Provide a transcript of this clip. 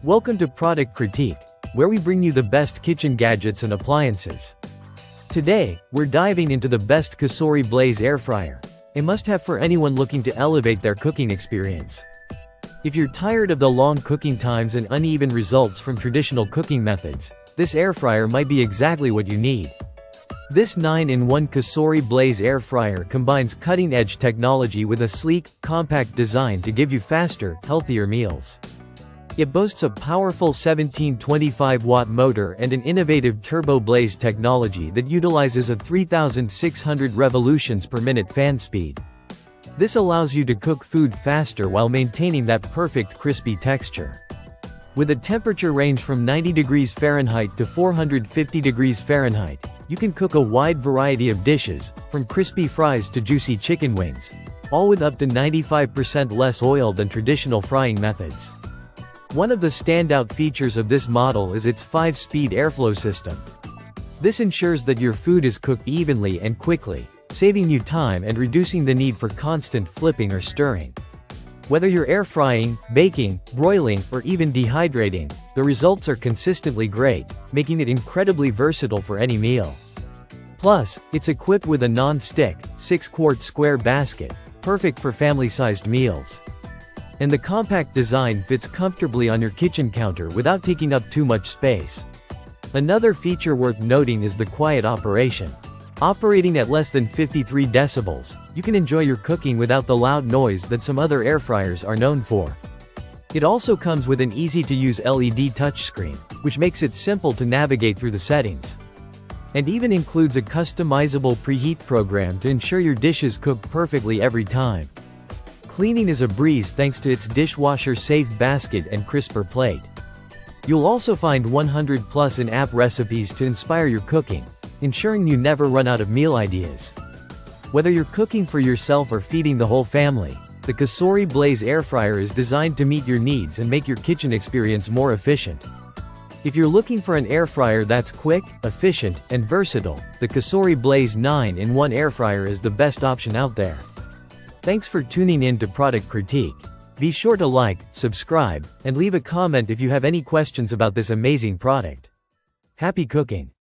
Welcome to Product Critique, where we bring you the best kitchen gadgets and appliances. Today, we're diving into the best Cosori Blaze Air Fryer, a must-have for anyone looking to elevate their cooking experience. If you're tired of the long cooking times and uneven results from traditional cooking methods, this air fryer might be exactly what you need. This 9-in-1 Cosori Blaze Air Fryer combines cutting-edge technology with a sleek, compact design to give you faster, healthier meals. It boasts a powerful 1725-watt motor and an innovative turbo blaze technology that utilizes a 3,600 revolutions per minute fan speed. This allows you to cook food faster while maintaining that perfect crispy texture. With a temperature range from 90 degrees Fahrenheit to 450 degrees Fahrenheit, you can cook a wide variety of dishes, from crispy fries to juicy chicken wings, all with up to 95% less oil than traditional frying methods. One of the standout features of this model is its 5-speed airflow system. This ensures that your food is cooked evenly and quickly, saving you time and reducing the need for constant flipping or stirring. Whether you're air frying, baking, broiling, or even dehydrating, the results are consistently great, making it incredibly versatile for any meal. Plus, it's equipped with a non-stick, 6-quart square basket, perfect for family-sized meals. And the compact design fits comfortably on your kitchen counter without taking up too much space. Another feature worth noting is the quiet operation. Operating at less than 53 decibels, you can enjoy your cooking without the loud noise that some other air fryers are known for. It also comes with an easy-to-use LED touchscreen, which makes it simple to navigate through the settings. And even includes a customizable preheat program to ensure your dishes cook perfectly every time. Cleaning is a breeze thanks to its dishwasher-safe basket and crisper plate. You'll also find 100+ in-app recipes to inspire your cooking, ensuring you never run out of meal ideas. Whether you're cooking for yourself or feeding the whole family, the Cosori Blaze Air Fryer is designed to meet your needs and make your kitchen experience more efficient. If you're looking for an air fryer that's quick, efficient, and versatile, the Cosori Blaze 9-in-1 Air Fryer is the best option out there. Thanks for tuning in to Product Critique. Be sure to like, subscribe, and leave a comment if you have any questions about this amazing product. Happy cooking!